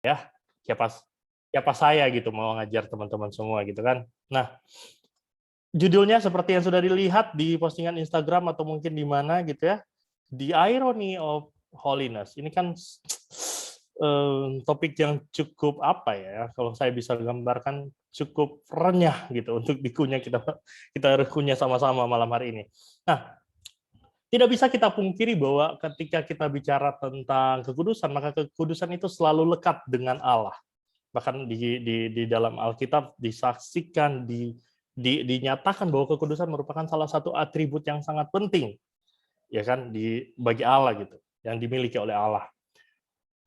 ya. Siapa siapa saya gitu mau ngajar teman-teman semua gitu kan. Nah, judulnya seperti yang sudah dilihat di postingan Instagram atau mungkin di mana gitu ya. The Irony of Holiness. Ini kan topik yang cukup apa ya, kalau saya bisa gambarkan cukup renyah gitu untuk dikunyah kita kunyah sama-sama malam hari ini. Nah, tidak bisa kita pungkiri bahwa ketika kita bicara tentang kekudusan, maka kekudusan itu selalu lekat dengan Allah. Bahkan di dalam Alkitab disaksikan, dinyatakan bahwa kekudusan merupakan salah satu atribut yang sangat penting, ya kan, bagi Allah gitu, yang dimiliki oleh Allah.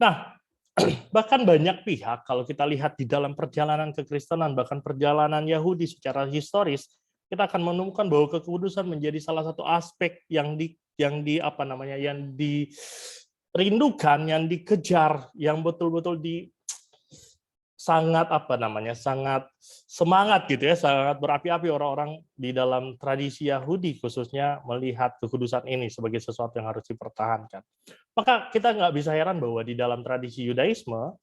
Nah, bahkan banyak pihak kalau kita lihat di dalam perjalanan kekristenan, bahkan perjalanan Yahudi secara historis, kita akan menemukan bahwa kekudusan menjadi salah satu aspek yang dirindukan, yang dikejar, yang betul-betul sangat semangat gitu ya, sangat berapi-api orang-orang di dalam tradisi Yahudi khususnya melihat kekudusan ini sebagai sesuatu yang harus dipertahankan. Maka kita nggak bisa heran bahwa di dalam tradisi Yudaisme,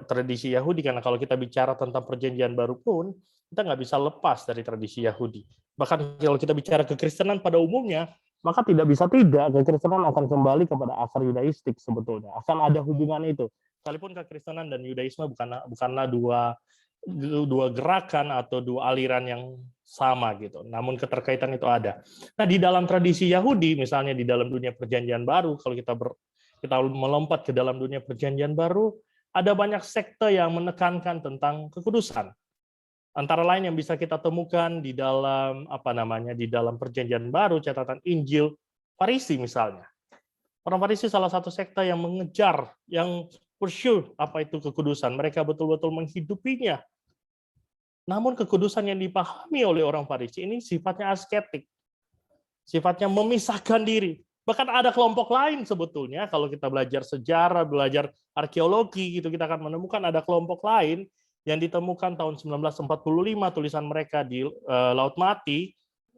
tradisi Yahudi, karena kalau kita bicara tentang perjanjian baru pun, kita nggak bisa lepas dari tradisi Yahudi. Bahkan kalau kita bicara kekristenan pada umumnya, maka tidak bisa tidak kekristenan akan kembali kepada akar Yudaistik sebetulnya. Akan ada hubungan itu. Sekalipun kekristenan dan Yudaisme bukanlah dua gerakan atau dua aliran yang sama gitu. Namun keterkaitan itu ada. Nah, di dalam tradisi Yahudi, misalnya di dalam dunia perjanjian baru, kalau kita melompat ke dalam dunia perjanjian baru, ada banyak sekte yang menekankan tentang kekudusan. Antara lain yang bisa kita temukan di dalam di dalam perjanjian baru, catatan Injil, Farisi misalnya. Orang Farisi salah satu sekte yang mengejar, yang pursue apa itu kekudusan. Mereka betul-betul menghidupinya. Namun kekudusan yang dipahami oleh orang Farisi ini sifatnya asketik. Sifatnya memisahkan diri. Bahkan ada kelompok lain sebetulnya, kalau kita belajar sejarah, belajar arkeologi, gitu kita akan menemukan ada kelompok lain yang ditemukan tahun 1945, tulisan mereka di Laut Mati.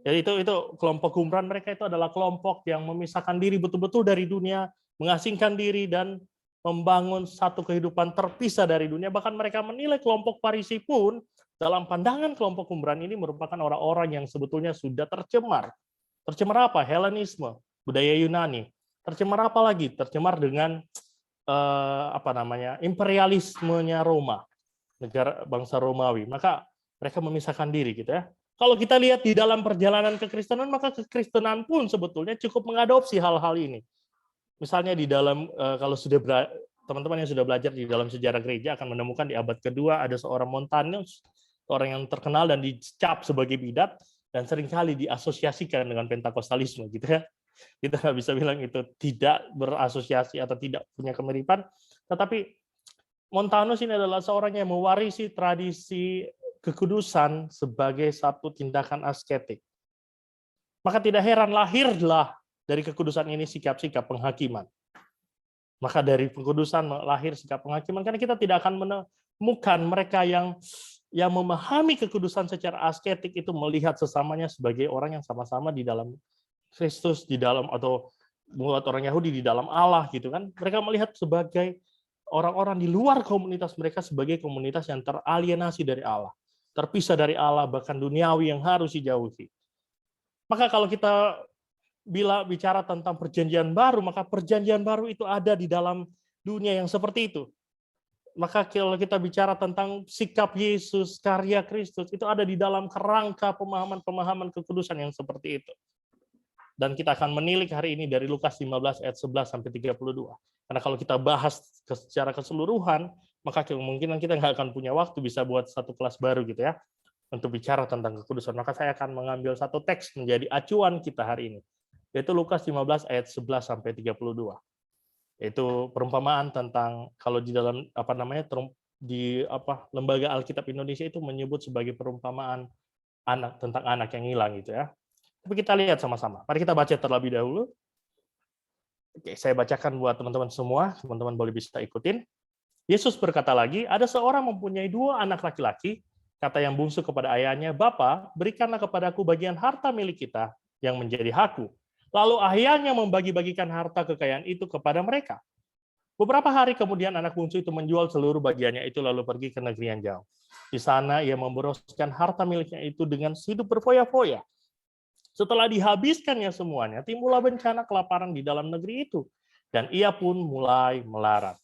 Jadi itu kelompok Qumran, mereka itu adalah kelompok yang memisahkan diri betul-betul dari dunia, mengasingkan diri dan membangun satu kehidupan terpisah dari dunia. Bahkan mereka menilai kelompok Farisi pun dalam pandangan kelompok Qumran ini merupakan orang-orang yang sebetulnya sudah tercemar. Tercemar apa? Helenisme, budaya Yunani. Tercemar apa lagi? Tercemar dengan imperialismenya Roma, negara bangsa Romawi. Maka mereka memisahkan diri gitu ya. Kalau kita lihat di dalam perjalanan kekristenan, maka kekristenan pun sebetulnya cukup mengadopsi hal-hal ini. Misalnya di dalam kalau teman-teman yang sudah belajar di dalam sejarah gereja akan menemukan di abad kedua ada seorang Montanus, orang yang terkenal dan dicap sebagai bidat dan seringkali diasosiasikan dengan Pentakostalisme gitu ya. Kita nggak bisa bilang itu tidak berasosiasi atau tidak punya kemiripan, tetapi Montanus ini adalah seorang yang mewarisi tradisi kekudusan sebagai satu tindakan asketik. Maka tidak heran lahirlah dari kekudusan ini sikap-sikap penghakiman. Maka dari kekudusan lahir sikap penghakiman, karena kita tidak akan menemukan mereka yang memahami kekudusan secara asketik itu melihat sesamanya sebagai orang yang sama-sama di dalam Kristus, di dalam, atau buat orang Yahudi di dalam Allah gitu kan. Mereka melihat sebagai orang-orang di luar komunitas mereka sebagai komunitas yang teralienasi dari Allah, terpisah dari Allah, bahkan duniawi yang harus dijauhi. Maka kalau kita bicara tentang perjanjian baru, maka perjanjian baru itu ada di dalam dunia yang seperti itu. Maka kalau kita bicara tentang sikap Yesus, karya Kristus, itu ada di dalam kerangka pemahaman-pemahaman kekudusan yang seperti itu. Dan kita akan menilik hari ini dari Lukas 15 ayat 11 sampai 32. Karena kalau kita bahas secara keseluruhan, maka kemungkinan kita nggak akan punya waktu bisa buat satu kelas baru gitu ya, untuk bicara tentang kekudusan. Maka saya akan mengambil satu teks menjadi acuan kita hari ini, yaitu Lukas 15 ayat 11 sampai 32. Yaitu perumpamaan tentang, kalau di dalam lembaga Alkitab Indonesia itu menyebut sebagai perumpamaan tentang anak yang hilang gitu ya. Tapi kita lihat sama-sama. Mari kita baca terlebih dahulu. Oke, saya bacakan buat teman-teman semua. Teman-teman boleh bisa ikutin. Yesus berkata lagi, ada seorang mempunyai 2 anak laki-laki. Kata yang bungsu kepada ayahnya, "Bapa, berikanlah kepadaku bagian harta milik kita yang menjadi hakku." Lalu ayahnya membagi-bagikan harta kekayaan itu kepada mereka. Beberapa hari kemudian anak bungsu itu menjual seluruh bagiannya itu lalu pergi ke negeri yang jauh. Di sana ia memboroskan harta miliknya itu dengan hidup berfoya-foya. Setelah dihabiskannya semuanya, timbullah bencana kelaparan di dalam negeri itu. Dan ia pun mulai melarat.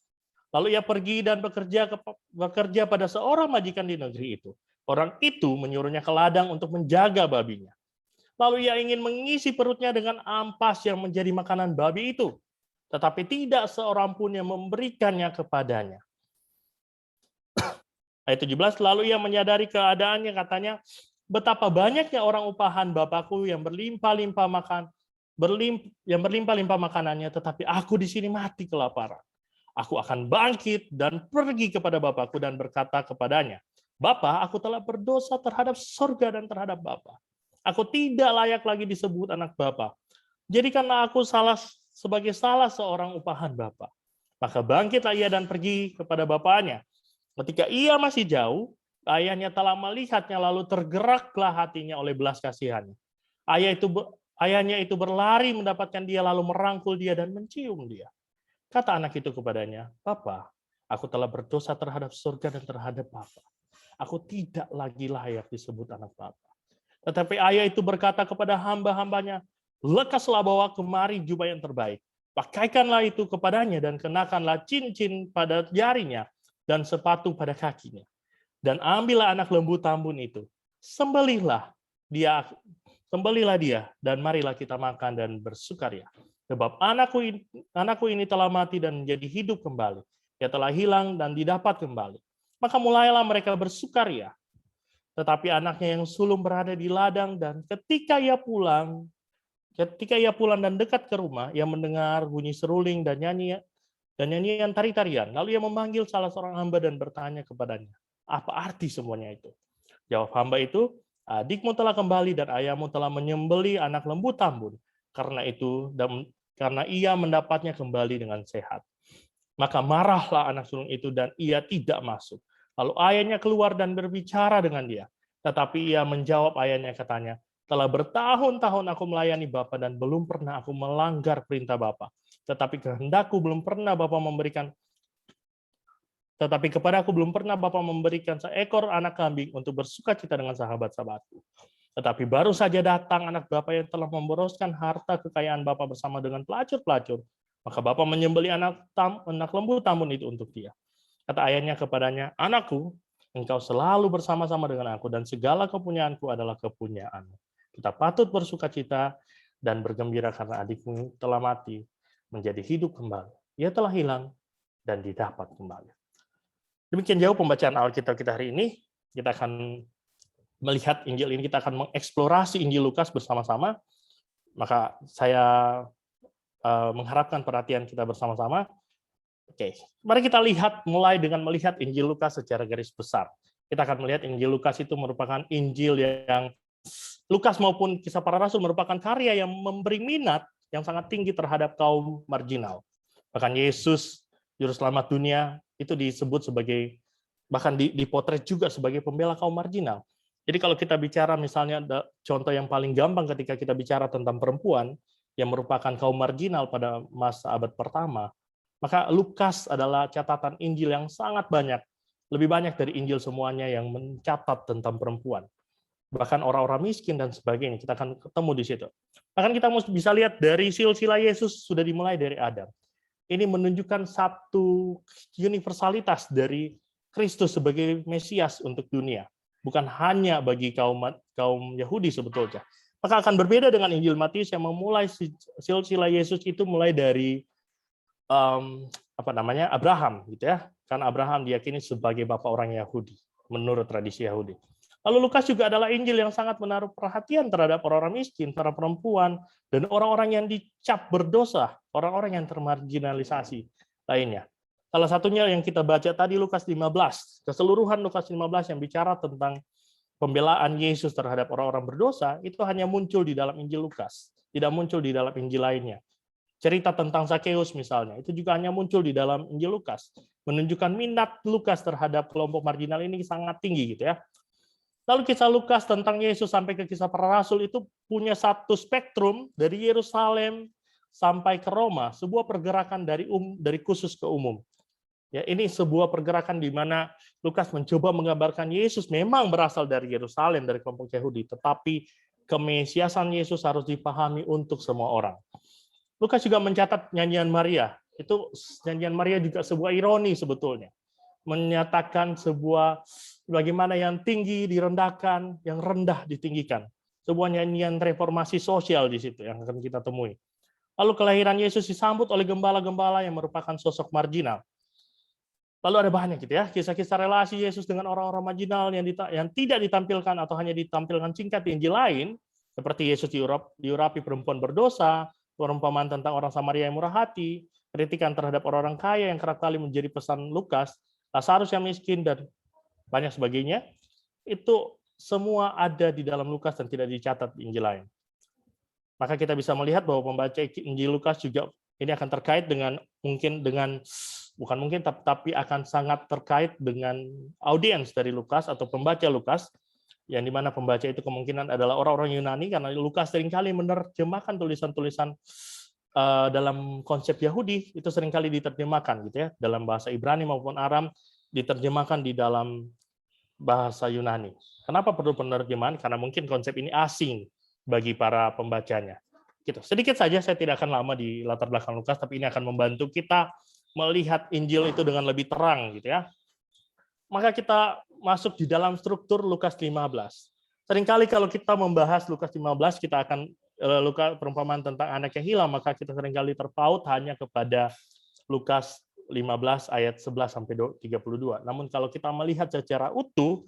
Lalu ia pergi dan bekerja pada seorang majikan di negeri itu. Orang itu menyuruhnya ke ladang untuk menjaga babinya. Lalu ia ingin mengisi perutnya dengan ampas yang menjadi makanan babi itu. Tetapi tidak seorang pun yang memberikannya kepadanya. Ayat 17, lalu ia menyadari keadaannya, katanya, betapa banyaknya orang upahan Bapakku yang berlimpah-limpah makanannya, tetapi aku di sini mati kelaparan. Aku akan bangkit dan pergi kepada Bapakku dan berkata kepadanya, Bapa, aku telah berdosa terhadap surga dan terhadap Bapa. Aku tidak layak lagi disebut anak Bapa. Jadikanlah aku sebagai salah seorang upahan Bapa. Maka bangkitlah ia dan pergi kepada bapaknya. Ketika ia masih jauh, ayahnya telah melihatnya lalu tergeraklah hatinya oleh belas kasihannya. Ayahnya itu berlari mendapatkan dia lalu merangkul dia dan mencium dia. Kata anak itu kepadanya, Bapa, aku telah berdosa terhadap surga dan terhadap Bapa. Aku tidak lagi layak disebut anak Bapa. Tetapi ayah itu berkata kepada hamba-hambanya, lekaslah bawa kemari jubah yang terbaik. Pakaikanlah itu kepadanya dan kenakanlah cincin pada jarinya dan sepatu pada kakinya. Dan ambillah anak lembu tambun itu. Sembelihlah dia dan marilah kita makan dan bersukaria. Sebab anakku ini telah mati dan menjadi hidup kembali. Ia telah hilang dan didapat kembali. Maka mulailah mereka bersukaria. Tetapi anaknya yang sulung berada di ladang dan ketika ia pulang dan dekat ke rumah, ia mendengar bunyi seruling dan nyanyian tari-tarian. Lalu ia memanggil salah seorang hamba dan bertanya kepadanya, apa arti semuanya itu? Jawab hamba itu, adikmu telah kembali dan ayahmu telah menyembeli anak lembu tambun. Karena ia mendapatnya kembali dengan sehat. Maka marahlah anak sulung itu dan ia tidak masuk. Lalu ayahnya keluar dan berbicara dengan dia. Tetapi ia menjawab ayahnya, katanya, telah bertahun-tahun aku melayani Bapa dan belum pernah aku melanggar perintah Bapa. Tetapi kehendakku belum pernah Bapa memberikan Tetapi kepadaku belum pernah Bapa memberikan seekor anak kambing untuk bersukacita dengan sahabat-sahabatku. Tetapi baru saja datang anak Bapa yang telah memboroskan harta kekayaan Bapa bersama dengan pelacur-pelacur. Maka Bapa menyembeli anak lembu tambun itu untuk dia. Kata ayahnya kepadanya, anakku, engkau selalu bersama-sama dengan aku dan segala kepunyaanku adalah kepunyaanmu. Kita patut bersukacita dan bergembira karena adikmu telah mati, menjadi hidup kembali. Ia telah hilang dan didapat kembali. Demikian jauh pembacaan Alkitab kita hari ini. Kita akan melihat Injil ini, kita akan mengeksplorasi Injil Lukas bersama-sama. Maka saya mengharapkan perhatian kita bersama-sama. Oke, mari kita mulai dengan melihat Injil Lukas secara garis besar. Kita akan melihat Injil Lukas itu merupakan Injil yang Lukas maupun Kisah Para Rasul merupakan karya yang memberi minat yang sangat tinggi terhadap kaum marginal. Bahkan Yesus, Juru Selamat dunia, itu disebut sebagai, bahkan dipotret juga sebagai pembela kaum marginal. Jadi kalau kita bicara misalnya, contoh yang paling gampang ketika kita bicara tentang perempuan yang merupakan kaum marginal pada masa abad pertama, maka Lukas adalah catatan Injil yang sangat banyak, lebih banyak dari Injil semuanya yang mencatat tentang perempuan. Bahkan orang-orang miskin dan sebagainya, kita akan ketemu di situ. Bahkan kita bisa lihat dari silsilah Yesus sudah dimulai dari Adam. Ini menunjukkan satu universalitas dari Kristus sebagai Mesias untuk dunia. Bukan hanya bagi kaum Yahudi sebetulnya. Maka akan berbeda dengan Injil Matius yang memulai silsilah Yesus itu mulai dari Abraham, gitu ya. Karena Abraham diyakini sebagai bapak orang Yahudi menurut tradisi Yahudi. Lalu Lukas juga adalah Injil yang sangat menaruh perhatian terhadap orang-orang miskin, para perempuan, dan orang-orang yang dicap berdosa, orang-orang yang termarginalisasi lainnya. Salah satunya yang kita baca tadi Lukas 15, keseluruhan Lukas 15 yang bicara tentang pembelaan Yesus terhadap orang-orang berdosa, itu hanya muncul di dalam Injil Lukas, tidak muncul di dalam Injil lainnya. Cerita tentang Zakeus misalnya, itu juga hanya muncul di dalam Injil Lukas, menunjukkan minat Lukas terhadap kelompok marginal ini sangat tinggi gitu ya. Lalu kisah Lukas tentang Yesus sampai ke Kisah Para Rasul itu punya satu spektrum dari Yerusalem sampai ke Roma, sebuah pergerakan dari khusus ke umum. Ya, ini sebuah pergerakan di mana Lukas mencoba menggambarkan Yesus memang berasal dari Yerusalem, dari kelompok Yahudi, tetapi kemesiasan Yesus harus dipahami untuk semua orang. Lukas juga mencatat nyanyian Maria. Itu nyanyian Maria juga sebuah ironi sebetulnya. Menyatakan sebuah bagaimana yang tinggi direndahkan, yang rendah ditinggikan. Sebuah nyanyian reformasi sosial di situ yang akan kita temui. Lalu kelahiran Yesus disambut oleh gembala-gembala yang merupakan sosok marginal. Lalu ada banyak gitu ya, kisah-kisah relasi Yesus dengan orang-orang marginal yang tidak ditampilkan atau hanya ditampilkan singkat di Injil lain, seperti Yesus diurapi perempuan berdosa, perumpamaan tentang orang Samaria yang murah hati, kritikan terhadap orang-orang kaya yang kerap kali menjadi pesan Lukas, Lazarus yang miskin, dan banyak sebagainya. Itu semua ada di dalam Lukas dan tidak dicatat di Injil lain. Maka kita bisa melihat bahwa pembaca Injil Lukas juga ini akan terkait dengan bukan mungkin tapi akan sangat terkait dengan audiens dari Lukas atau pembaca Lukas, yang dimana pembaca itu kemungkinan adalah orang-orang Yunani, karena Lukas seringkali menerjemahkan tulisan-tulisan dalam konsep Yahudi itu seringkali diterjemahkan gitu ya, dalam bahasa Ibrani maupun Aram diterjemahkan di dalam bahasa Yunani. Kenapa perlu penerjemahan? Karena mungkin konsep ini asing bagi para pembacanya. Gitu. Sedikit saja, saya tidak akan lama di latar belakang Lukas, tapi ini akan membantu kita melihat Injil itu dengan lebih terang gitu ya. Maka kita masuk di dalam struktur Lukas 15. Seringkali kalau kita membahas Lukas 15, kita akan perumpamaan tentang anak yang hilang, maka kita seringkali terpaut hanya kepada Lukas 15 ayat 11 sampai 32. Namun kalau kita melihat secara utuh,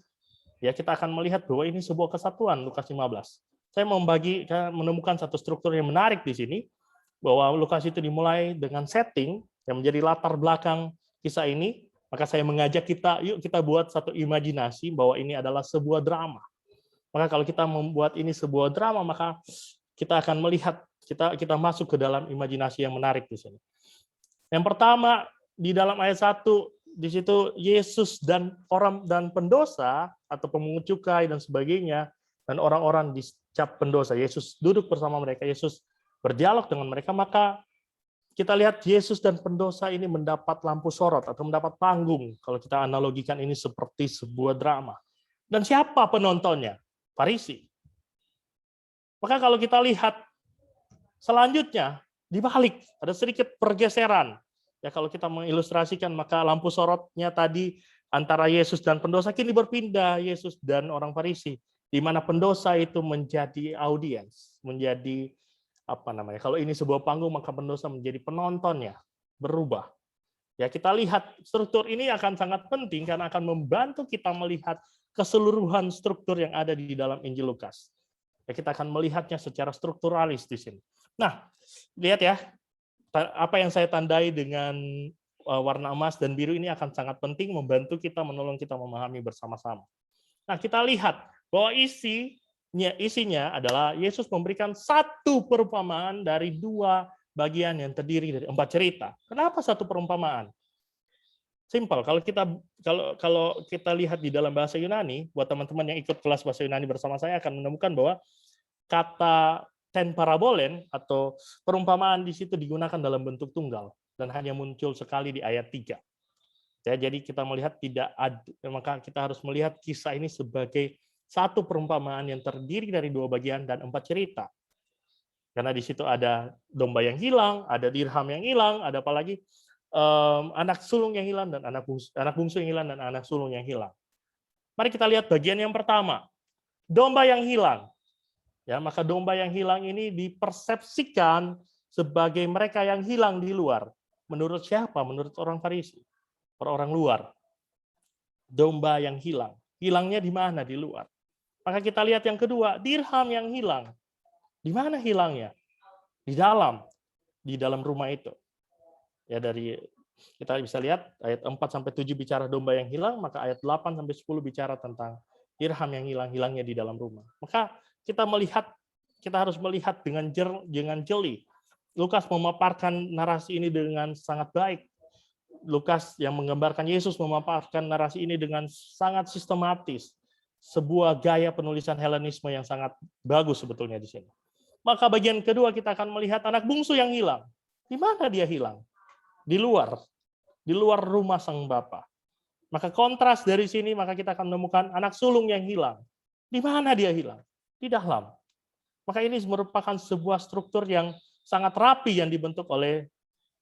ya kita akan melihat bahwa ini sebuah kesatuan Lukas 15. Saya menemukan satu struktur yang menarik di sini, bahwa Lukas itu dimulai dengan setting yang menjadi latar belakang kisah ini, maka saya mengajak kita, yuk kita buat satu imajinasi bahwa ini adalah sebuah drama. Maka kalau kita membuat ini sebuah drama, maka kita akan melihat, kita masuk ke dalam imajinasi yang menarik di sini. Yang pertama, di dalam ayat 1, di situ Yesus dan pendosa, atau pemungut cukai dan sebagainya, dan orang-orang dicap pendosa. Yesus duduk bersama mereka, Yesus berdialog dengan mereka, maka kita lihat Yesus dan pendosa ini mendapat lampu sorot atau mendapat panggung. Kalau kita analogikan ini seperti sebuah drama. Dan siapa penontonnya? Farisi. Maka kalau kita lihat selanjutnya, dibalik, ada sedikit pergeseran. Ya, kalau kita mengilustrasikan, maka lampu sorotnya tadi antara Yesus dan pendosa kini berpindah Yesus dan orang Farisi, di mana pendosa itu menjadi audiens, menjadi kalau ini sebuah panggung, maka pendosa menjadi penontonnya, berubah. Ya, kita lihat struktur ini akan sangat penting karena akan membantu kita melihat keseluruhan struktur yang ada di dalam Injil Lukas. Ya, kita akan melihatnya secara strukturalis di sini. Nah, lihat ya, apa yang saya tandai dengan warna emas dan biru ini akan sangat penting membantu kita, menolong kita memahami bersama-sama. Nah, kita lihat bahwa isinya adalah Yesus memberikan satu perumpamaan dari 2 bagian yang terdiri dari 4 cerita. Kenapa satu perumpamaan? Simpel. Kalau kita lihat di dalam bahasa Yunani, buat teman-teman yang ikut kelas bahasa Yunani bersama saya akan menemukan bahwa kata ten parabolen atau perumpamaan di situ digunakan dalam bentuk tunggal dan hanya muncul sekali di ayat 3. Ya, jadi kita melihat maka kita harus melihat kisah ini sebagai satu perumpamaan yang terdiri dari 2 bagian dan 4 cerita. Karena di situ ada domba yang hilang, ada dirham yang hilang, ada apalagi anak sulung yang hilang dan anak bungsu yang hilang dan anak sulung yang hilang. Mari kita lihat bagian yang pertama, domba yang hilang. Ya, maka domba yang hilang ini dipersepsikan sebagai mereka yang hilang di luar. Menurut siapa? Menurut orang Farisi, orang luar. Domba yang hilang. Hilangnya di mana? Di luar. Maka kita lihat yang kedua, dirham yang hilang. Di mana hilangnya? Di dalam rumah itu. Ya, kita bisa lihat ayat 4 sampai 7 bicara domba yang hilang, maka ayat 8 sampai 10 bicara tentang dirham yang hilangnya di dalam rumah. Maka kita harus melihat dengan jeli. Lukas memaparkan narasi ini dengan sangat baik. Lukas yang menggambarkan Yesus memaparkan narasi ini dengan sangat sistematis. Sebuah gaya penulisan Helenisme yang sangat bagus sebetulnya di sini. Maka bagian kedua kita akan melihat anak bungsu yang hilang. Di mana dia hilang? Di luar rumah sang bapa. Maka kontras dari sini, maka kita akan menemukan anak sulung yang hilang. Di mana dia hilang? Di dalam. Maka ini merupakan sebuah struktur yang sangat rapi yang dibentuk oleh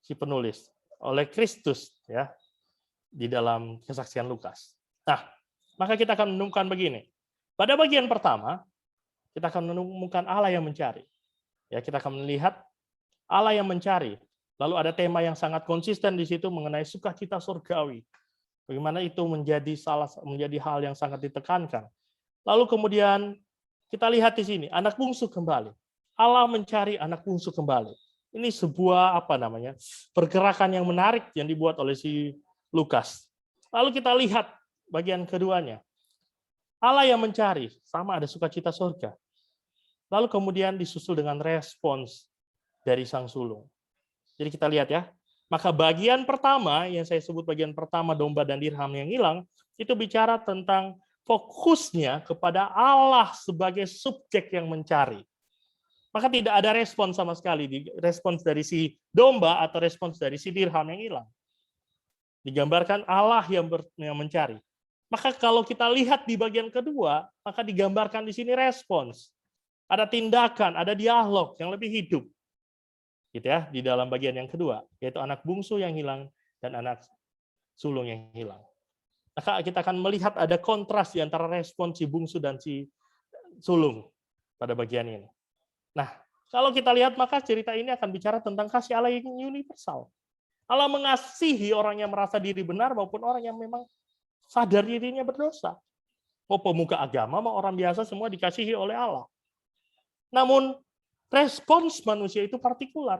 si penulis, oleh Kristus ya di dalam kesaksian Lukas. Nah, maka kita akan menemukan begini. Pada bagian pertama, kita akan menemukan Allah yang mencari. Ya, kita akan melihat Allah yang mencari. Lalu ada tema yang sangat konsisten di situ mengenai sukacita surgawi. Bagaimana itu menjadi hal yang sangat ditekankan. Lalu kemudian kita lihat di sini anak bungsu kembali. Allah mencari anak bungsu kembali. Ini sebuah pergerakan yang menarik yang dibuat oleh si Lukas. Lalu kita lihat bagian keduanya. Allah yang mencari, sama ada sukacita surga. Lalu kemudian disusul dengan respons dari sang sulung. Jadi kita lihat ya. Maka bagian pertama, yang saya sebut bagian pertama domba dan dirham yang hilang, itu bicara tentang fokusnya kepada Allah sebagai subjek yang mencari. Maka tidak ada respons sama sekali, respons dari si domba atau respons dari si dirham yang hilang. Digambarkan Allah yang mencari. Maka kalau kita lihat di bagian kedua, maka digambarkan di sini respons. Ada tindakan, ada dialog yang lebih hidup. Gitu ya, di dalam bagian yang kedua, yaitu anak bungsu yang hilang dan anak sulung yang hilang. Maka kita akan melihat ada kontras di antara respons si bungsu dan si sulung pada bagian ini. Nah, kalau kita lihat maka cerita ini akan bicara tentang kasih Allah yang universal. Allah mengasihi orang yang merasa diri benar maupun orang yang memang sadar dirinya berdosa. Mau pemuka agama, mau orang biasa, semua dikasihi oleh Allah. Namun respons manusia itu partikular.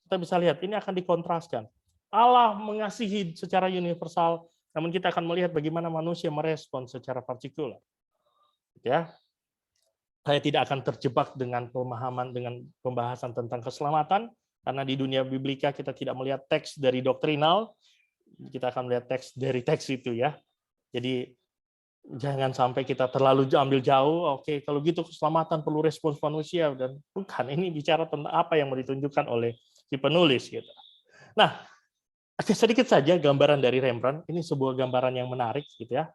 Kita bisa lihat, ini akan dikontraskan. Allah mengasihi secara universal, namun kita akan melihat bagaimana manusia merespons secara partikular. Ya, saya tidak akan terjebak dengan pembahasan tentang keselamatan, karena di dunia biblika kita tidak melihat teks dari doktrinal, kita akan melihat teks dari teks itu ya. Jadi jangan sampai kita terlalu ambil jauh. Oke, kalau gitu keselamatan perlu respons manusia, dan bukan, ini bicara tentang apa yang mau ditunjukkan oleh si penulis gitu. Nah, sedikit saja gambaran dari Rembrandt. Ini sebuah gambaran yang menarik gitu ya.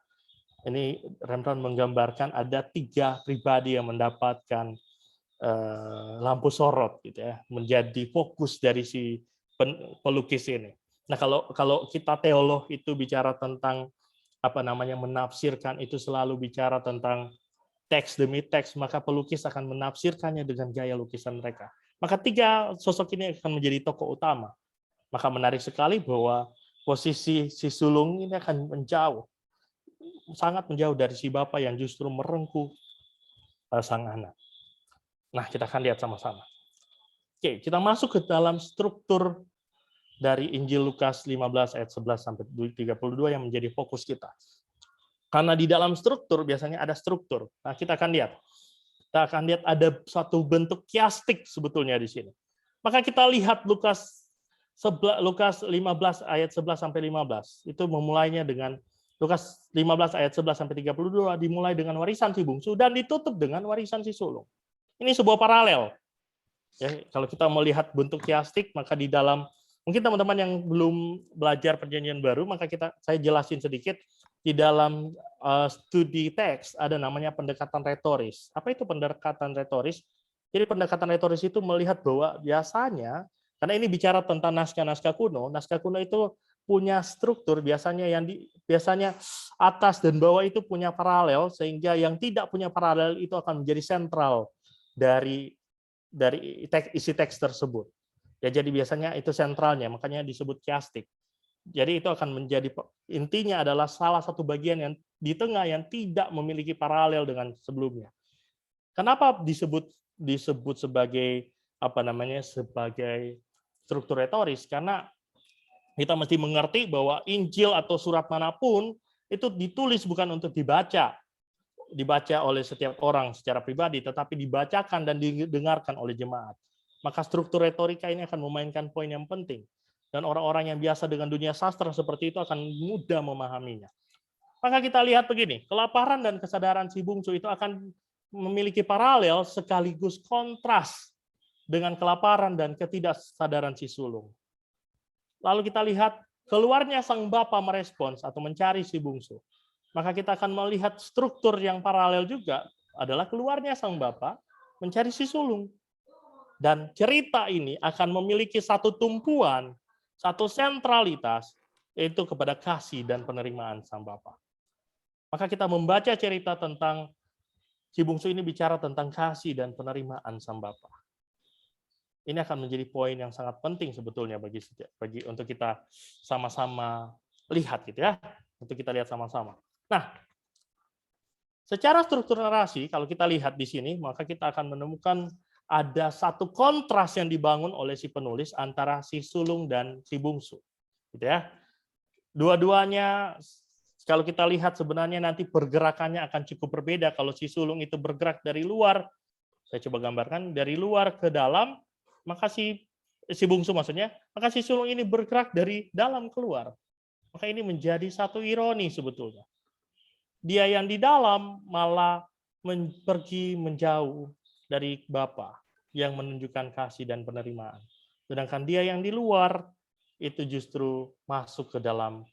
Ini Rembrandt menggambarkan ada 3 pribadi yang mendapatkan lampu sorot gitu ya, menjadi fokus dari si pelukis ini. Nah, kalau kita teolog itu bicara tentang menafsirkan, itu selalu bicara tentang teks demi teks, maka pelukis akan menafsirkannya dengan gaya lukisan mereka. Maka 3 sosok ini akan menjadi tokoh utama. Maka menarik sekali bahwa posisi si sulung ini akan sangat menjauh dari si bapak yang justru merengkuh sang anak. Nah, kita akan lihat sama-sama. Oke, kita masuk ke dalam struktur dari Injil Lukas 15 ayat 11 sampai 32 yang menjadi fokus kita. Karena di dalam struktur biasanya ada struktur. Nah, kita akan lihat. Kita akan lihat ada suatu bentuk kiastik sebetulnya di sini. Maka kita lihat Lukas 15 ayat 11 sampai 15. Itu memulainya dengan Lukas 15 ayat 11 sampai 32 dimulai dengan warisan si bungsu dan ditutup dengan warisan si sulung. Ini sebuah paralel. Ya, kalau kita melihat bentuk kiastik, maka di dalam, mungkin teman-teman yang belum belajar perjanjian baru, maka saya jelasin sedikit. Di dalam studi teks ada namanya pendekatan retoris. Apa itu pendekatan retoris? Jadi pendekatan retoris itu melihat bahwa biasanya, karena ini bicara tentang naskah-naskah kuno itu punya struktur, biasanya atas dan bawah itu punya paralel, sehingga yang tidak punya paralel itu akan menjadi sentral dari isi teks tersebut. Ya, jadi biasanya itu sentralnya, makanya disebut kiastik. Jadi itu akan menjadi, intinya adalah salah satu bagian yang di tengah yang tidak memiliki paralel dengan sebelumnya. Kenapa disebut sebagai sebagai struktur retoris? Karena kita mesti mengerti bahwa Injil atau surat manapun itu ditulis bukan untuk dibaca oleh setiap orang secara pribadi, tetapi dibacakan dan didengarkan oleh jemaat. Maka struktur retorika ini akan memainkan poin yang penting. Dan orang-orang yang biasa dengan dunia sastra seperti itu akan mudah memahaminya. Maka kita lihat begini, kelaparan dan kesadaran si bungsu itu akan memiliki paralel sekaligus kontras dengan kelaparan dan ketidaksadaran si sulung. Lalu kita lihat keluarnya sang bapa merespons atau mencari si bungsu. Maka kita akan melihat struktur yang paralel juga adalah keluarnya sang bapa mencari si sulung. Dan cerita ini akan memiliki satu tumpuan, satu sentralitas, yaitu kepada kasih dan penerimaan sang bapa. Maka kita membaca cerita tentang si bungsu ini bicara tentang kasih dan penerimaan sang bapa. Ini akan menjadi poin yang sangat penting sebetulnya bagi untuk kita sama-sama lihat gitu ya, untuk kita lihat sama-sama. Nah, secara struktur narasi kalau kita lihat di sini, maka kita akan menemukan ada satu kontras yang dibangun oleh si penulis antara si sulung dan si bungsu, gitu ya. Dua-duanya kalau kita lihat sebenarnya nanti pergerakannya akan cukup berbeda. Kalau si sulung itu bergerak dari luar, saya coba gambarkan dari luar ke dalam, maka si bungsu maksudnya, maka si sulung ini bergerak dari dalam keluar. Maka ini menjadi satu ironi sebetulnya. Dia yang di dalam malah pergi menjauh dari Bapa yang menunjukkan kasih dan penerimaan. Sedangkan dia yang di luar itu justru masuk ke dalam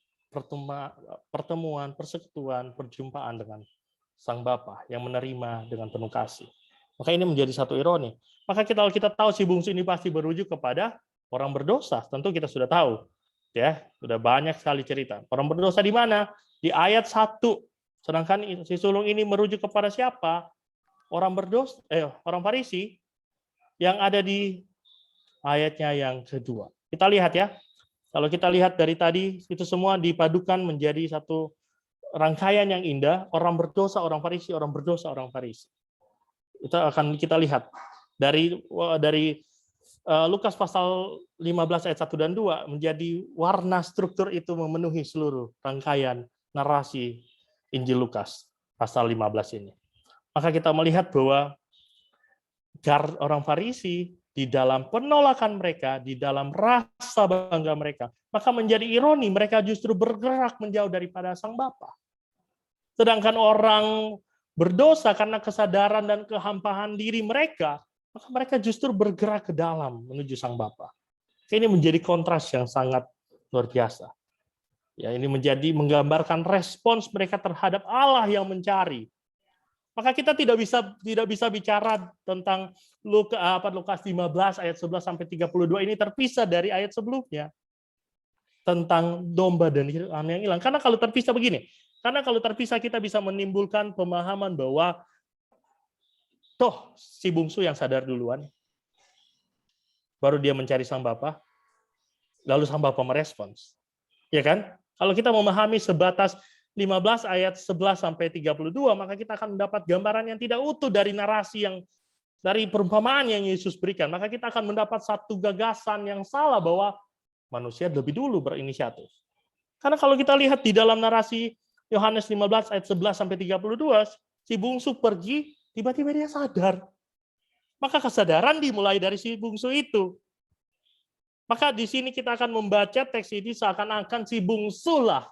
pertemuan, persekutuan, perjumpaan dengan sang Bapa yang menerima dengan penuh kasih. Maka ini menjadi satu ironi. Maka kalau kita tahu si bungsu ini pasti berujuk kepada orang berdosa, tentu kita sudah tahu. Ya, sudah banyak sekali cerita. Orang berdosa di mana? Di ayat 1. Sedangkan si sulung ini merujuk kepada siapa? Orang berdosa, orang Farisi yang ada di ayatnya yang kedua. Kita lihat ya. Kalau kita lihat dari tadi, itu semua dipadukan menjadi satu rangkaian yang indah. Orang berdosa, orang Farisi, orang berdosa, orang Farisi. Itu akan kita lihat. Dari Lukas pasal 15 ayat 1 dan 2, menjadi warna struktur itu memenuhi seluruh rangkaian narasi Injil Lukas pasal 15 ini. Maka kita melihat bahwa orang Farisi di dalam penolakan mereka, di dalam rasa bangga mereka, maka menjadi ironi mereka justru bergerak menjauh daripada sang Bapa. Sedangkan orang berdosa karena kesadaran dan kehampaan diri mereka, maka mereka justru bergerak ke dalam menuju sang Bapa. Ini menjadi kontras yang sangat luar biasa. Ya, ini menggambarkan respons mereka terhadap Allah yang mencari. Maka kita tidak bisa bicara tentang Lukas 15 ayat 11 sampai 32 ini terpisah dari ayat sebelumnya tentang domba dan yang hilang. Karena kalau terpisah begini, karena kalau terpisah kita bisa menimbulkan pemahaman bahwa toh si bungsu yang sadar duluan, baru dia mencari sang Bapa, lalu sang Bapa merespons. Ya kan? Kalau kita memahami sebatas 15 ayat 11 sampai 32, maka kita akan mendapat gambaran yang tidak utuh dari narasi yang dari perumpamaan yang Yesus berikan. Maka kita akan mendapat satu gagasan yang salah bahwa manusia lebih dulu berinisiatif. Karena kalau kita lihat di dalam narasi Yohanes 15 ayat 11 sampai 32, si bungsu pergi, tiba-tiba dia sadar. Maka kesadaran dimulai dari si bungsu itu. Maka di sini kita akan membaca teks ini seakan-akan si bungsulah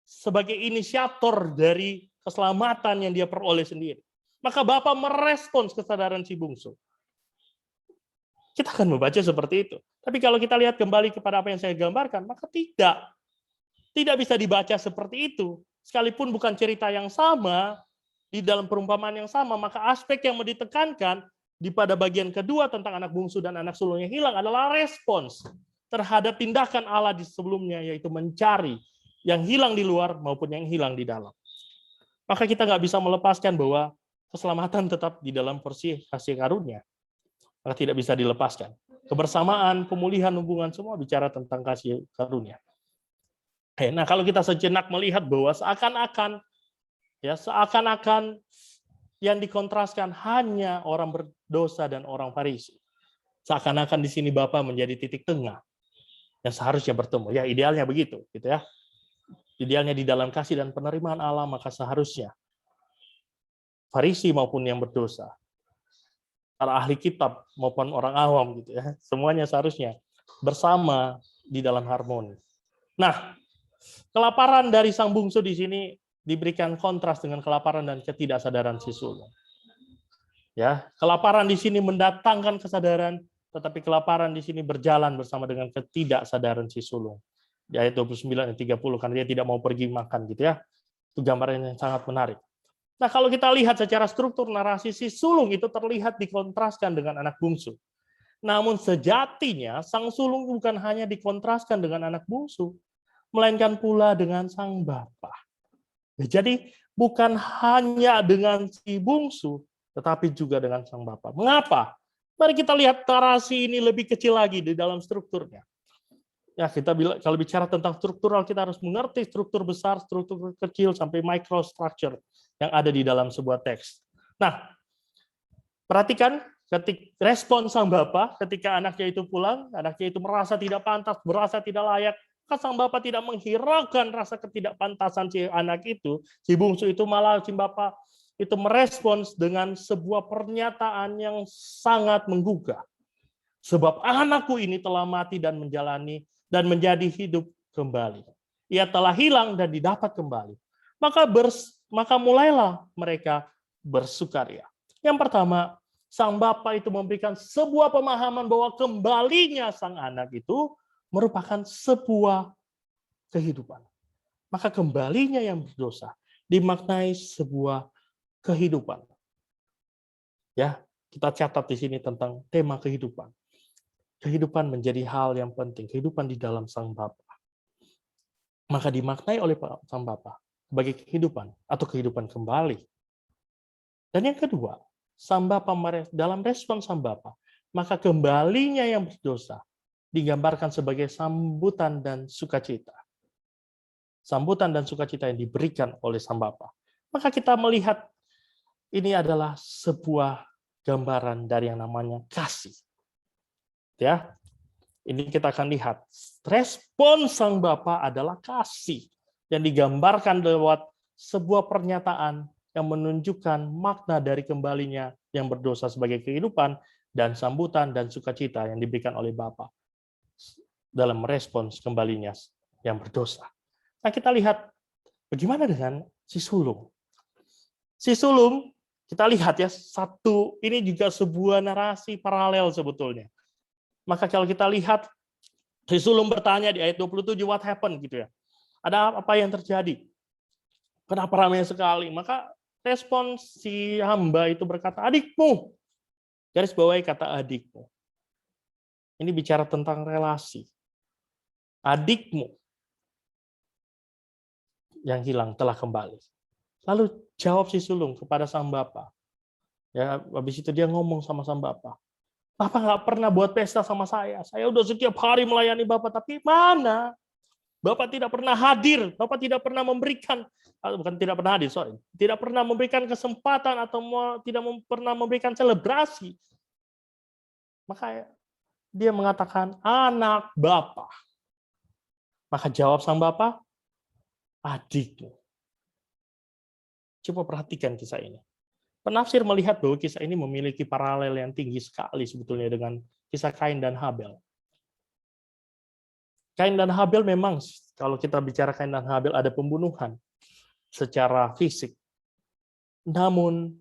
sebagai inisiator dari keselamatan yang dia peroleh sendiri. Maka Bapa merespons kesadaran si bungsu. Kita akan membaca seperti itu. Tapi kalau kita lihat kembali kepada apa yang saya gambarkan, maka tidak. Tidak bisa dibaca seperti itu. Sekalipun bukan cerita yang sama, di dalam perumpamaan yang sama, maka aspek yang mau ditekankan pada bagian kedua tentang anak bungsu dan anak sulung yang hilang adalah respons terhadap tindakan Allah di sebelumnya, yaitu mencari yang hilang di luar maupun yang hilang di dalam. Maka kita nggak bisa melepaskan bahwa keselamatan tetap di dalam porsi kasih karunia. Maka tidak bisa dilepaskan. Kebersamaan, pemulihan hubungan semua bicara tentang kasih karunia. Nah, kalau kita sejenak melihat bahwa seakan-akan yang dikontraskan hanya orang berdosa dan orang Farisi. Seakan-akan di sini Bapa menjadi titik tengah yang seharusnya bertemu. Ya, idealnya begitu, gitu ya. Idealnya di dalam kasih dan penerimaan Allah, maka seharusnya Farisi maupun yang berdosa, para ahli kitab maupun orang awam, gitu ya, semuanya seharusnya bersama di dalam harmoni. Nah, kelaparan dari sang bungsu di sini diberikan kontras dengan kelaparan dan ketidaksadaran si sulung. Ya, kelaparan di sini mendatangkan kesadaran, tetapi kelaparan di sini berjalan bersama dengan ketidaksadaran si sulung. Di ayat 29 dan 30, karena dia tidak mau pergi makan gitu ya. Itu gambaran yang sangat menarik. Nah, kalau kita lihat secara struktur narasi, si sulung itu terlihat dikontraskan dengan anak bungsu. Namun sejatinya sang sulung bukan hanya dikontraskan dengan anak bungsu, melainkan pula dengan sang bapa. Jadi bukan hanya dengan si bungsu, tetapi juga dengan sang bapa. Mengapa? Mari kita lihat narasi ini lebih kecil lagi di dalam strukturnya. Ya, kita kalau bicara tentang struktural, kita harus mengerti struktur besar, struktur kecil, sampai microstructure yang ada di dalam sebuah teks. Nah, perhatikan respon sang bapa ketika anaknya itu pulang, anaknya itu merasa tidak pantas, merasa tidak layak, maka sang bapa tidak menghiraukan rasa ketidakpantasan si anak itu, si bungsu itu, malah si bapa itu merespons dengan sebuah pernyataan yang sangat menggugah. Sebab anakku ini telah mati dan menjalani dan menjadi hidup kembali. Ia telah hilang dan didapat kembali. Maka mulailah mereka bersukaria. Yang pertama, sang bapa itu memberikan sebuah pemahaman bahwa kembalinya sang anak itu merupakan sebuah kehidupan. Maka kembalinya yang berdosa dimaknai sebuah kehidupan. Ya, kita catat di sini tentang tema kehidupan. Kehidupan menjadi hal yang penting, kehidupan di dalam sang bapa. Maka dimaknai oleh sang bapa sebagai kehidupan atau kehidupan kembali. Dan yang kedua, sang bapa dalam respon sang bapa, maka kembalinya yang berdosa digambarkan sebagai sambutan dan sukacita. Sambutan dan sukacita yang diberikan oleh sang bapa. Maka kita melihat ini adalah sebuah gambaran dari yang namanya kasih. Ya, ini kita akan lihat respon sang bapa adalah kasih yang digambarkan lewat sebuah pernyataan yang menunjukkan makna dari kembalinya yang berdosa sebagai kehidupan dan sambutan dan sukacita yang diberikan oleh Bapa dalam merespons kembalinya yang berdosa. Nah, kita lihat bagaimana dengan si sulung. Si sulung, kita lihat ya, ini juga sebuah narasi paralel sebetulnya. Maka kalau kita lihat, si sulung bertanya di ayat 27, what happened gitu ya. Ada apa yang terjadi? Kenapa ramai sekali? Maka respon si hamba itu berkata, adikmu. Garis bawahi kata adikmu. Ini bicara tentang relasi. Adikmu yang hilang telah kembali. Lalu jawab si sulung kepada sang bapa. Ya, habis itu dia ngomong sama sang bapa. Bapak nggak pernah buat pesta sama saya. Saya udah setiap hari melayani Bapak, tapi mana? Bapak tidak pernah hadir. Bapak tidak pernah memberikan, bukan tidak pernah hadir, sorry. Tidak pernah memberikan kesempatan atau tidak pernah memberikan selebrasi. Maka dia mengatakan, anak Bapak. Maka jawab sang Bapak, adikmu. Coba perhatikan kisah ini. Penafsir melihat bahwa kisah ini memiliki paralel yang tinggi sekali sebetulnya dengan kisah Kain dan Habel. Kain dan Habel memang, kalau kita bicara Kain dan Habel, ada pembunuhan secara fisik. Namun,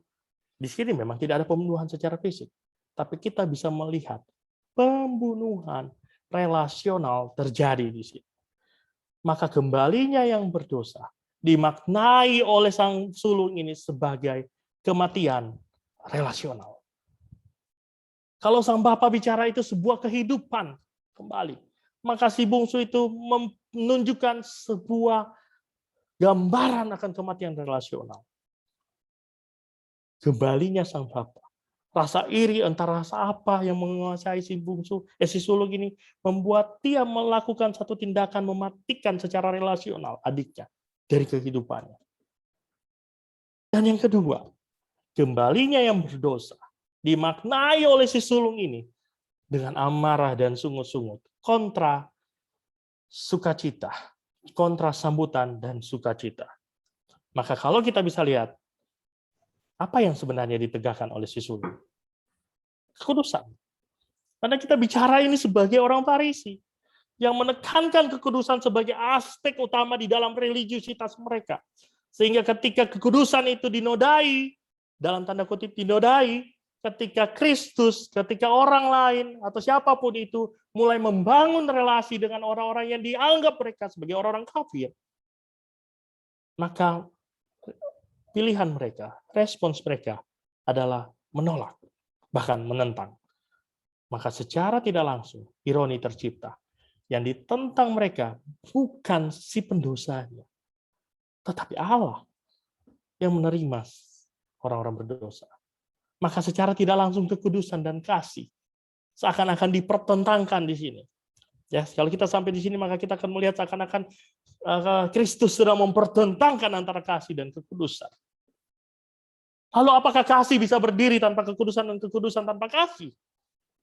di sini memang tidak ada pembunuhan secara fisik. Tapi kita bisa melihat pembunuhan relasional terjadi di sini. Maka kembalinya yang berdosa dimaknai oleh sang sulung ini sebagai kematian relasional. Kalau sang bapa bicara itu sebuah kehidupan kembali, maka si bungsu itu menunjukkan sebuah gambaran akan kematian relasional. Kembalinya sang bapa. Rasa iri entah rasa apa yang menguasai si bungsu, si sulung ini membuat dia melakukan satu tindakan mematikan secara relasional adiknya dari kehidupannya. Dan yang kedua, kembalinya yang berdosa dimaknai oleh si sulung ini dengan amarah dan sungut-sungut kontra sukacita, kontra sambutan dan sukacita. Maka kalau kita bisa lihat apa yang sebenarnya ditegakkan oleh si sulung? Kekudusan. Karena kita bicara ini sebagai orang Farisi yang menekankan kekudusan sebagai aspek utama di dalam religiusitas mereka. Sehingga ketika kekudusan itu dinodai, dalam tanda kutip dinodai, ketika Kristus, ketika orang lain atau siapapun itu mulai membangun relasi dengan orang-orang yang dianggap mereka sebagai orang-orang kafir, maka pilihan mereka, respons mereka adalah menolak, bahkan menentang. Maka secara tidak langsung, ironi tercipta. Yang ditentang mereka bukan si pendosanya, tetapi Allah yang menerima orang-orang berdosa. Maka secara tidak langsung kekudusan dan kasih seakan-akan dipertentangkan di sini. Ya, kalau kita sampai di sini maka kita akan melihat seakan-akan Kristus sedang mempertentangkan antara kasih dan kekudusan. Lalu apakah kasih bisa berdiri tanpa kekudusan dan kekudusan tanpa kasih?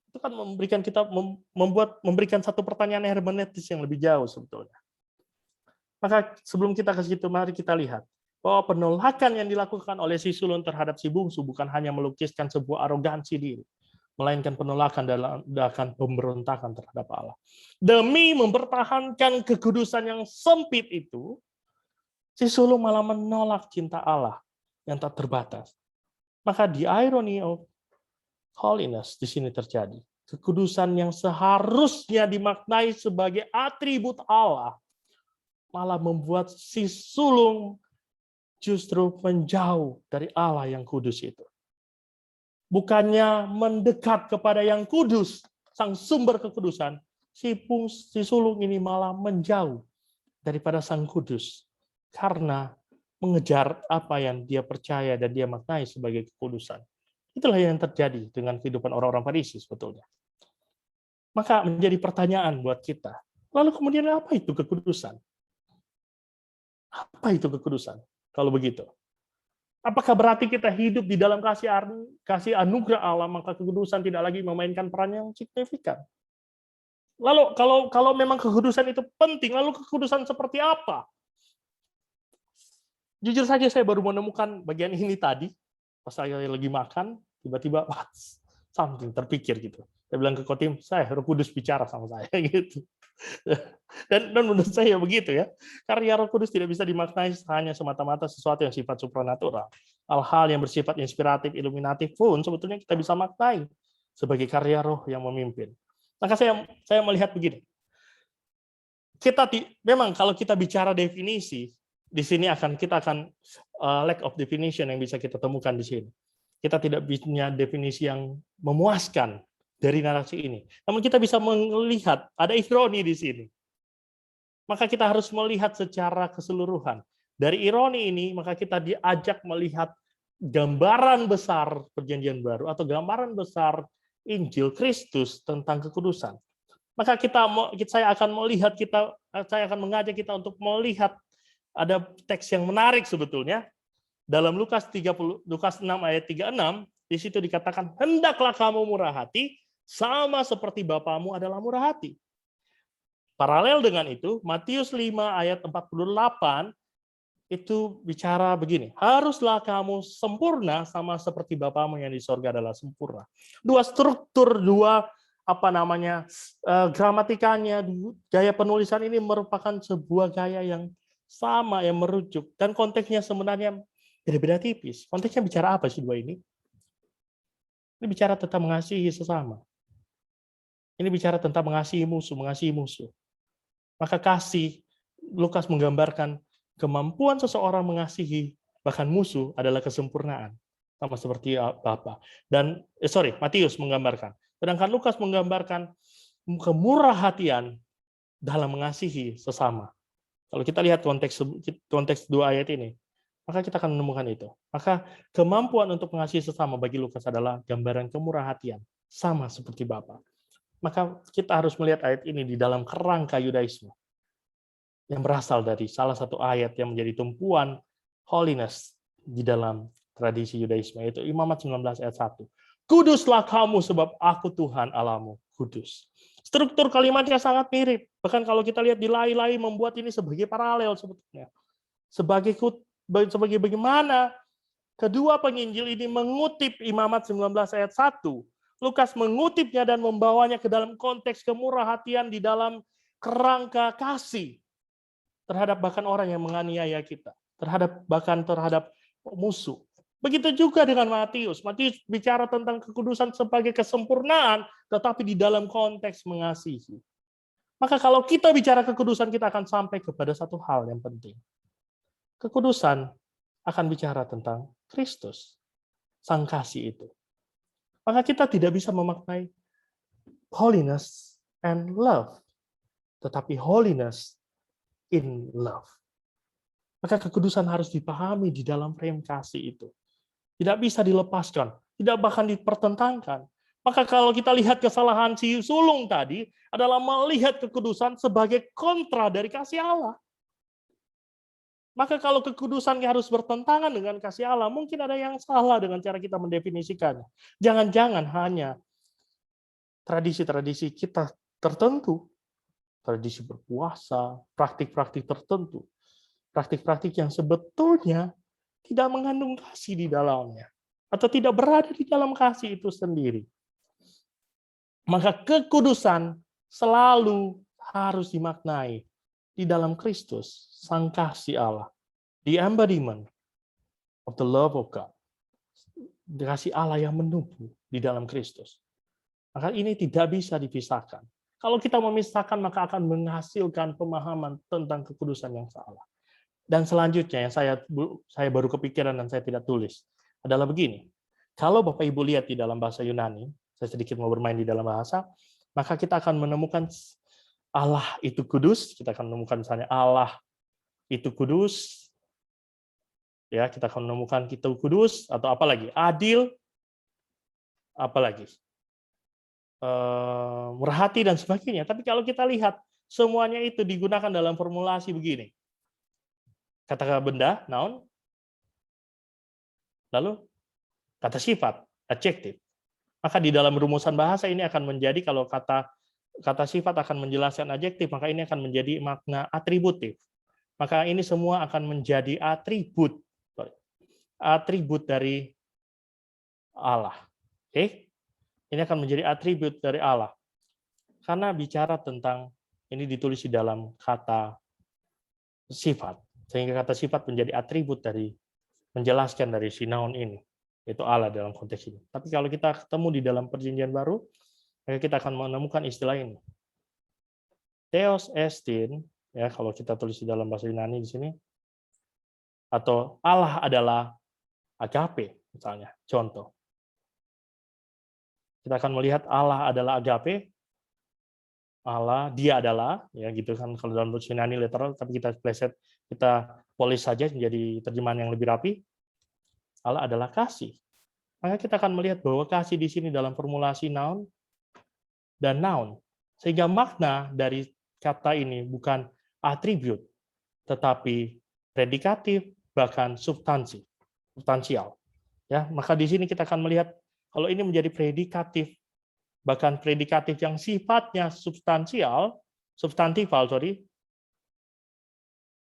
Itu kan memberikan kita memberikan satu pertanyaan hermeneutis yang lebih jauh sebetulnya. Maka sebelum kita ke situ, mari kita lihat bahwa penolakan yang dilakukan oleh si sulung terhadap si bungsu bukan hanya melukiskan sebuah arogansi diri, melainkan penolakan dalam pemberontakan terhadap Allah. Demi mempertahankan kekudusan yang sempit itu, si sulung malah menolak cinta Allah yang tak terbatas. Maka the irony of holiness di sini terjadi. Kekudusan yang seharusnya dimaknai sebagai atribut Allah malah membuat si sulung justru menjauh dari Allah yang kudus itu. Bukannya mendekat kepada yang kudus, sang sumber kekudusan, si sulung ini malah menjauh daripada sang kudus karena mengejar apa yang dia percaya dan dia maknai sebagai kekudusan. Itulah yang terjadi dengan kehidupan orang-orang Farisi sebetulnya. Maka menjadi pertanyaan buat kita. Lalu kemudian apa itu kekudusan? Apa itu kekudusan? Kalau begitu. Apakah berarti kita hidup di dalam kasih anugerah Allah, maka kekudusan tidak lagi memainkan peran yang signifikan? Lalu kalau memang kekudusan itu penting, lalu kekudusan seperti apa? Jujur saja saya baru menemukan bagian ini tadi, pas saya lagi makan, tiba-tiba something terpikir gitu. Saya bilang ke Kotim, Roh Kudus bicara sama saya gitu. Dan menurut saya begitu ya. Karya Roh Kudus tidak bisa dimaknai hanya semata-mata sesuatu yang sifat supranatural. Hal-hal yang bersifat inspiratif, iluminatif pun sebetulnya kita bisa maknai sebagai karya Roh yang memimpin. Maka saya melihat begini. Memang kalau kita bicara definisi, di sini kita akan lack of definition yang bisa kita temukan di sini. Kita tidak punya definisi yang memuaskan dari narasi ini. Namun kita bisa melihat ada ironi di sini. Maka kita harus melihat secara keseluruhan. Dari ironi ini, maka kita diajak melihat gambaran besar Perjanjian Baru atau gambaran besar Injil Kristus tentang kekudusan. Maka saya akan mengajak kita untuk melihat ada teks yang menarik sebetulnya. Dalam Lukas 6 ayat 36, di situ dikatakan, hendaklah kamu murah hati, sama seperti Bapamu adalah murah hati. Paralel dengan itu, Matius 5 ayat 48, itu bicara begini, haruslah kamu sempurna sama seperti Bapamu yang di sorga adalah sempurna. Dua struktur, gramatikanya, gaya penulisan ini merupakan sebuah gaya yang sama, yang merujuk. Dan konteksnya sebenarnya beda-beda tipis. Konteksnya bicara apa sih dua ini? Ini bicara tentang mengasihi sesama. Ini bicara tentang mengasihi musuh. Maka kasih, Lukas menggambarkan kemampuan seseorang mengasihi bahkan musuh adalah kesempurnaan. Sama seperti Bapa. Matius menggambarkan. Sedangkan Lukas menggambarkan kemurahhatian dalam mengasihi sesama. Kalau kita lihat konteks dua ayat ini, maka kita akan menemukan itu. Maka kemampuan untuk mengasihi sesama bagi Lukas adalah gambaran kemurahhatian, sama seperti Bapa. Maka kita harus melihat ayat ini di dalam kerangka Yudaisme yang berasal dari salah satu ayat yang menjadi tumpuan holiness di dalam tradisi Yudaisme, yaitu Imamat 19 ayat 1. Kuduslah kamu sebab aku Tuhan Allahmu kudus. Struktur kalimatnya sangat mirip. Bahkan kalau kita lihat di Lai-Lai membuat ini sebagai paralel sebetulnya. Sebagai bagaimana kedua penginjil ini mengutip Imamat 19 ayat 1. Lukas mengutipnya dan membawanya ke dalam konteks kemurahhatian di dalam kerangka kasih terhadap bahkan orang yang menganiaya kita, terhadap musuh. Begitu juga dengan Matius. Matius bicara tentang kekudusan sebagai kesempurnaan, tetapi di dalam konteks mengasihi. Maka kalau kita bicara kekudusan, kita akan sampai kepada satu hal yang penting. Kekudusan akan bicara tentang Kristus, sang kasih itu. Maka kita tidak bisa memaknai holiness and love, tetapi holiness in love. Maka kekudusan harus dipahami di dalam frame kasih itu. Tidak bisa dilepaskan, tidak bahkan dipertentangkan. Maka kalau kita lihat kesalahan si sulung tadi adalah melihat kekudusan sebagai kontra dari kasih Allah. Maka kalau kekudusan harus bertentangan dengan kasih Allah, mungkin ada yang salah dengan cara kita mendefinisikannya. Jangan-jangan hanya tradisi-tradisi kita tertentu, tradisi berpuasa, praktik-praktik tertentu, praktik-praktik yang sebetulnya tidak mengandung kasih di dalamnya, atau tidak berada di dalam kasih itu sendiri. Maka kekudusan selalu harus dimaknai di dalam Kristus, sang kasih Allah, the embodiment of the love of God, kasih Allah yang menumbuh di dalam Kristus. Maka ini tidak bisa dipisahkan. Kalau kita memisahkan, maka akan menghasilkan pemahaman tentang kekudusan yang salah. Dan selanjutnya yang saya baru kepikiran dan saya tidak tulis adalah begini. Kalau Bapak Ibu lihat di dalam bahasa Yunani, saya sedikit mau bermain di dalam bahasa, maka kita akan menemukan Allah itu kudus, kita akan menemukan misalnya Allah itu kudus, ya kita akan menemukan kita kudus atau apa lagi? Adil, apa lagi? Merhati dan sebagainya. Tapi kalau kita lihat semuanya itu digunakan dalam formulasi begini. Kata benda, noun, lalu kata sifat, adjective. Maka di dalam rumusan bahasa ini akan menjadi, kalau kata sifat akan menjelaskan adjektif, maka ini akan menjadi makna atributif. Maka ini semua akan menjadi atribut dari Allah. Oke? Ini akan menjadi atribut dari Allah. Karena bicara tentang, ini ditulis di dalam kata sifat. Sehingga kata sifat menjadi atribut dari, menjelaskan dari si noun ini, yaitu Allah dalam konteks ini. Tapi kalau kita ketemu di dalam perjanjian baru, maka kita akan menemukan istilah ini. Theos estin, ya kalau kita tulis di dalam bahasa Yunani di sini, atau Allah adalah agape, misalnya, contoh. Kita akan melihat Allah adalah agape, Allah, dia adalah, ya gitu kan kalau dalam bahasa Yunani literal, tapi kita pleset, kita polis saja menjadi terjemahan yang lebih rapi. Allah adalah kasih. Maka kita akan melihat bahwa kasih di sini dalam formulasi noun dan noun. Sehingga makna dari kata ini bukan atribut, tetapi predikatif, bahkan substansial. Ya, maka di sini kita akan melihat kalau ini menjadi predikatif, bahkan predikatif yang sifatnya substantival,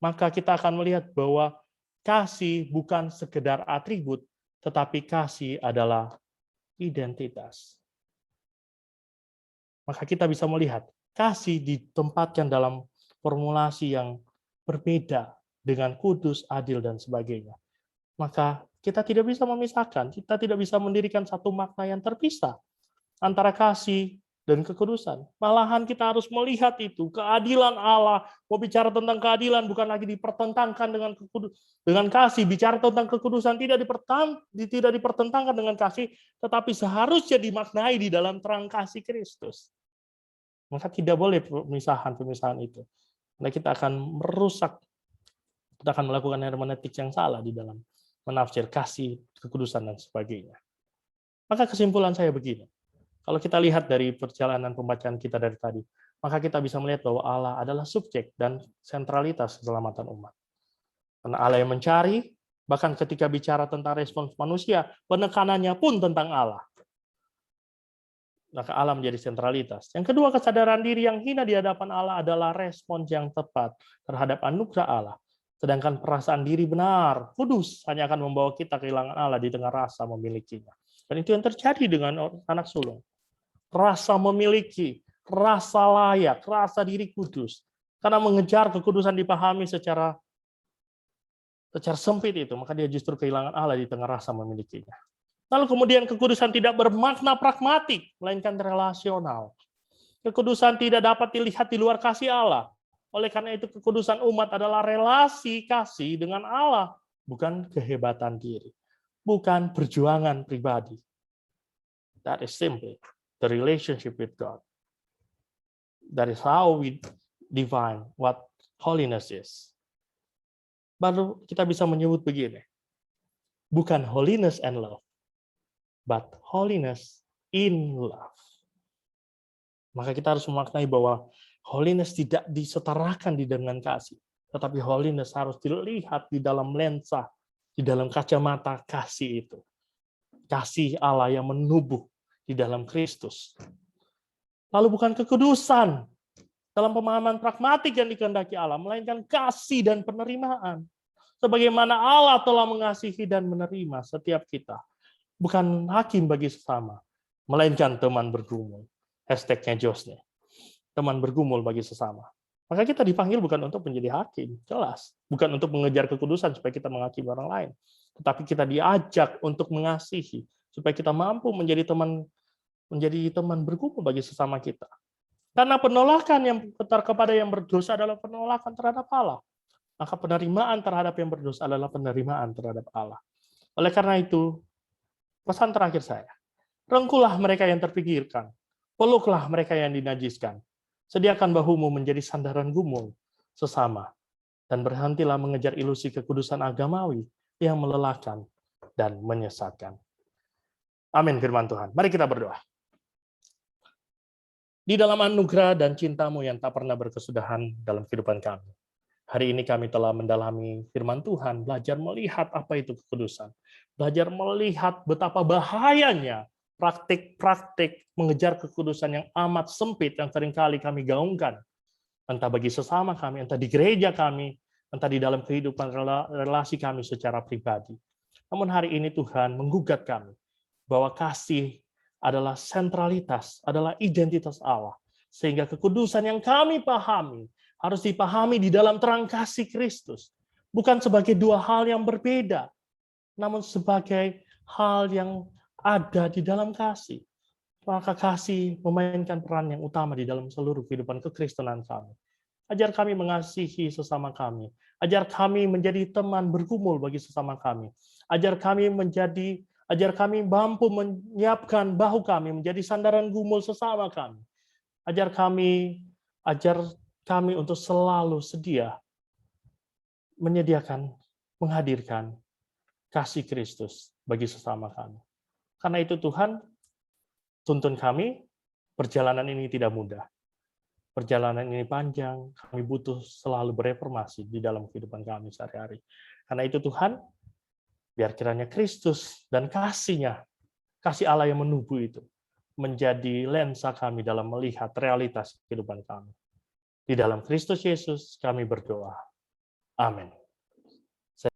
maka kita akan melihat bahwa kasih bukan sekedar atribut, tetapi kasih adalah identitas. Maka kita bisa melihat kasih ditempatkan dalam formulasi yang berbeda dengan kudus, adil, dan sebagainya. Maka kita tidak bisa memisahkan, kita tidak bisa mendirikan satu makna yang terpisah antara kasih dan kekudusan. Malahan kita harus melihat itu, keadilan Allah. Mau bicara tentang keadilan bukan lagi dipertentangkan dengan kasih. Bicara tentang kekudusan tidak dipertentangkan dengan kasih, tetapi seharusnya dimaknai di dalam terang kasih Kristus. Maka tidak boleh pemisahan itu. Karena kita akan merusak, kita akan melakukan hermeneutik yang salah di dalam menafsir kasih, kekudusan, dan sebagainya. Maka kesimpulan saya begini. Kalau kita lihat dari perjalanan pembacaan kita dari tadi, maka kita bisa melihat bahwa Allah adalah subjek dan sentralitas keselamatan umat. Karena Allah yang mencari, bahkan ketika bicara tentang respons manusia, penekanannya pun tentang Allah. Maka Allah menjadi sentralitas. Yang kedua, kesadaran diri yang hina di hadapan Allah adalah respons yang tepat terhadap anugerah Allah. Sedangkan perasaan diri benar, kudus, hanya akan membawa kita kehilangan Allah di tengah rasa memilikinya. Dan itu yang terjadi dengan anak sulung. Rasa memiliki, rasa layak, rasa diri kudus. Karena mengejar kekudusan dipahami secara secara sempit itu, maka dia justru kehilangan Allah di tengah rasa memilikinya. Lalu kemudian kekudusan tidak bermakna pragmatik, melainkan relasional. Kekudusan tidak dapat dilihat di luar kasih Allah. Oleh karena itu kekudusan umat adalah relasi kasih dengan Allah, bukan kehebatan diri, bukan perjuangan pribadi. That is simply the relationship with God. That is how we define what holiness is. Baru kita bisa menyebut begini, bukan holiness and love, but holiness in love. Maka kita harus memaknai bahwa holiness tidak disetarakan dengan kasih, tetapi holiness harus dilihat di dalam lensa, di dalam kacamata kasih itu. Kasih Allah yang menubuh di dalam Kristus. Lalu bukan kekudusan dalam pemahaman pragmatik yang dikehendaki Allah, melainkan kasih dan penerimaan. Sebagaimana Allah telah mengasihi dan menerima setiap kita. Bukan hakim bagi sesama, melainkan teman bergumul. Hashtagnya Josnya. Teman bergumul bagi sesama. Maka kita dipanggil bukan untuk menjadi hakim, jelas. Bukan untuk mengejar kekudusan supaya kita menghakimi orang lain. Tetapi kita diajak untuk mengasihi, supaya kita mampu menjadi teman bergumul bagi sesama kita. Karena penolakan yang kepada yang berdosa adalah penolakan terhadap Allah. Maka penerimaan terhadap yang berdosa adalah penerimaan terhadap Allah. Oleh karena itu, pesan terakhir saya, rengkulah mereka yang terpinggirkan, peluklah mereka yang dinajiskan, sediakan bahumu menjadi sandaran gumul sesama, dan berhentilah mengejar ilusi kekudusan agamawi yang melelahkan dan menyesatkan. Amin firman Tuhan. Mari kita berdoa. Di dalam anugerah dan cinta-Mu yang tak pernah berkesudahan dalam kehidupan kami. Hari ini kami telah mendalami firman Tuhan, belajar melihat apa itu kekudusan. Belajar melihat betapa bahayanya praktik-praktik mengejar kekudusan yang amat sempit yang seringkali kami gaungkan. Entah bagi sesama kami, entah di gereja kami, entah di dalam kehidupan relasi kami secara pribadi. Namun hari ini Tuhan menggugat kami bahwa kasih adalah sentralitas, adalah identitas Allah. Sehingga kekudusan yang kami pahami harus dipahami di dalam terang kasih Kristus. Bukan sebagai dua hal yang berbeda, namun sebagai hal yang ada di dalam kasih. Maka kasih memainkan peran yang utama di dalam seluruh kehidupan kekristenan kami. Ajar kami mengasihi sesama kami. Ajar kami menjadi teman bergumul bagi sesama kami. Ajar kami mampu menyiapkan bahu kami menjadi sandaran gumul sesama kami. Ajar kami untuk selalu sedia menyediakan, menghadirkan kasih Kristus bagi sesama kami. Karena itu Tuhan, tuntun kami, perjalanan ini tidak mudah. Perjalanan ini panjang, kami butuh selalu bereformasi di dalam kehidupan kami sehari-hari. Karena itu Tuhan, biar kiranya Kristus dan kasih-Nya, kasih Allah yang menubuh itu, menjadi lensa kami dalam melihat realitas kehidupan kami. Di dalam Kristus Yesus kami berdoa. Amin.